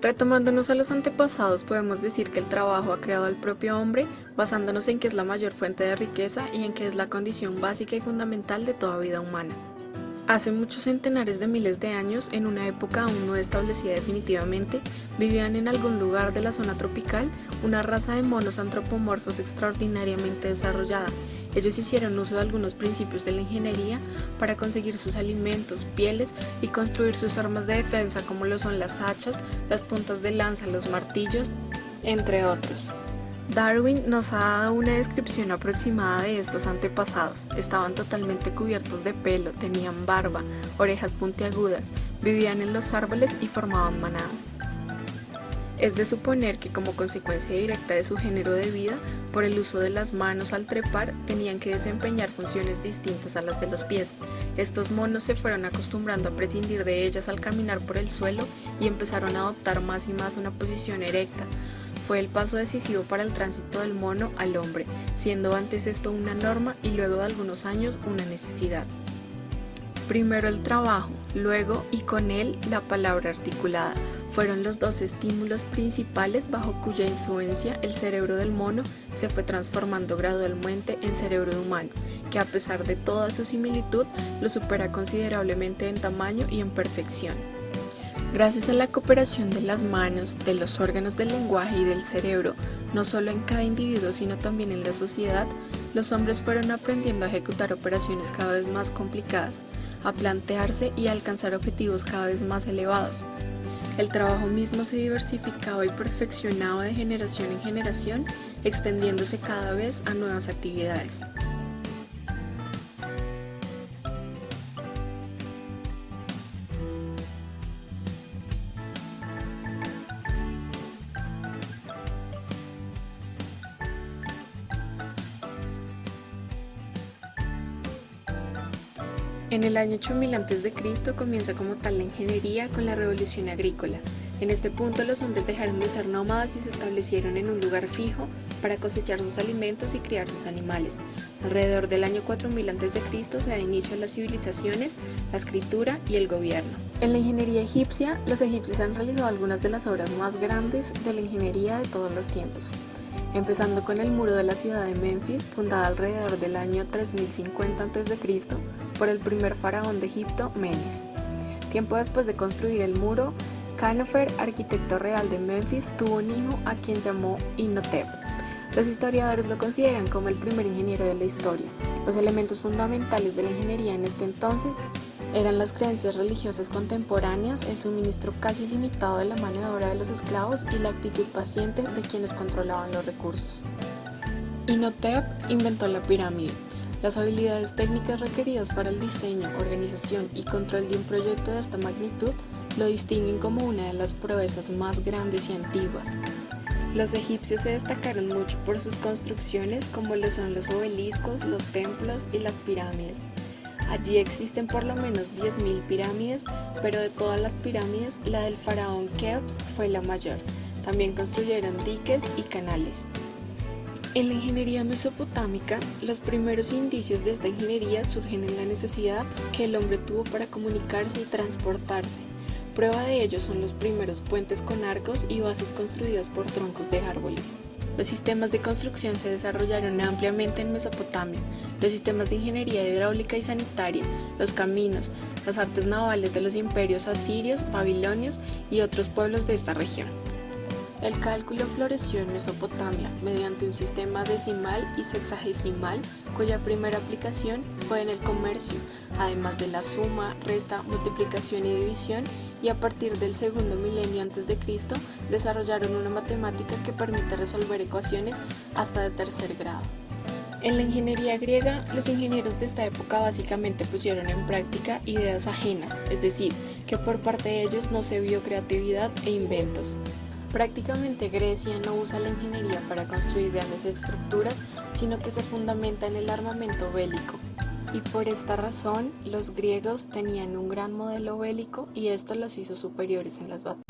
Retomándonos a los antepasados, podemos decir que el trabajo ha creado al propio hombre, basándonos en que es la mayor fuente de riqueza y en que es la condición básica y fundamental de toda vida humana. Hace muchos centenares de miles de años, en una época aún no establecida definitivamente, vivían en algún lugar de la zona tropical una raza de monos antropomorfos extraordinariamente desarrollada. Ellos hicieron uso de algunos principios de la ingeniería para conseguir sus alimentos, pieles y construir sus armas de defensa como lo son las hachas, las puntas de lanza, los martillos, entre otros. Darwin nos ha dado una descripción aproximada de estos antepasados. Estaban totalmente cubiertos de pelo, tenían barba, orejas puntiagudas, vivían en los árboles y formaban manadas. Es de suponer que como consecuencia directa de su género de vida, por el uso de las manos al trepar, tenían que desempeñar funciones distintas a las de los pies. Estos monos se fueron acostumbrando a prescindir de ellas al caminar por el suelo y empezaron a adoptar más y más una posición erecta. Fue el paso decisivo para el tránsito del mono al hombre, siendo antes esto una norma y luego de algunos años una necesidad. Primero el trabajo, luego y con él la palabra articulada, fueron los dos estímulos principales bajo cuya influencia el cerebro del mono se fue transformando gradualmente en cerebro humano, que a pesar de toda su similitud lo supera considerablemente en tamaño y en perfección. Gracias a la cooperación de las manos, de los órganos del lenguaje y del cerebro, no solo en cada individuo sino también en la sociedad, los hombres fueron aprendiendo a ejecutar operaciones cada vez más complicadas, a plantearse y a alcanzar objetivos cada vez más elevados. El trabajo mismo se diversificaba y perfeccionaba de generación en generación, extendiéndose cada vez a nuevas actividades. En el año 8000 a.C. comienza como tal la ingeniería con la revolución agrícola. En este punto los hombres dejaron de ser nómadas y se establecieron en un lugar fijo para cosechar sus alimentos y criar sus animales. Alrededor del año 4000 a.C. se da inicio a las civilizaciones, la escritura y el gobierno. En la ingeniería egipcia, los egipcios han realizado algunas de las obras más grandes de la ingeniería de todos los tiempos. Empezando con el muro de la ciudad de Menfis, fundada alrededor del año 3050 a.C. por el primer faraón de Egipto, Menes. Tiempo después de construir el muro, Khenefer, arquitecto real de Menfis, tuvo un hijo a quien llamó Imhotep. Los historiadores lo consideran como el primer ingeniero de la historia. Los elementos fundamentales de la ingeniería en este entonces eran las creencias religiosas contemporáneas, el suministro casi ilimitado de la mano de obra de los esclavos y la actitud paciente de quienes controlaban los recursos. Imhotep inventó la pirámide. Las habilidades técnicas requeridas para el diseño, organización y control de un proyecto de esta magnitud lo distinguen como una de las proezas más grandes y antiguas. Los egipcios se destacaron mucho por sus construcciones, como lo son los obeliscos, los templos y las pirámides. Allí existen por lo menos 10.000 pirámides, pero de todas las pirámides, la del faraón Keops fue la mayor. También construyeron diques y canales. En la ingeniería mesopotámica, los primeros indicios de esta ingeniería surgen en la necesidad que el hombre tuvo para comunicarse y transportarse. Prueba de ello son los primeros puentes con arcos y bases construidas por troncos de árboles. Los sistemas de construcción se desarrollaron ampliamente en Mesopotamia, los sistemas de ingeniería hidráulica y sanitaria, los caminos, las artes navales de los imperios asirios, babilonios y otros pueblos de esta región. El cálculo floreció en Mesopotamia mediante un sistema decimal y sexagesimal cuya primera aplicación fue en el comercio, además de la suma, resta, multiplicación y división, y a partir del segundo milenio antes de Cristo desarrollaron una matemática que permite resolver ecuaciones hasta de tercer grado. En la ingeniería griega, los ingenieros de esta época básicamente pusieron en práctica ideas ajenas, es decir, que por parte de ellos no se vio creatividad e inventos. Prácticamente Grecia no usa la ingeniería para construir grandes estructuras, sino que se fundamenta en el armamento bélico. Y por esta razón, los griegos tenían un gran modelo bélico y esto los hizo superiores en las batallas.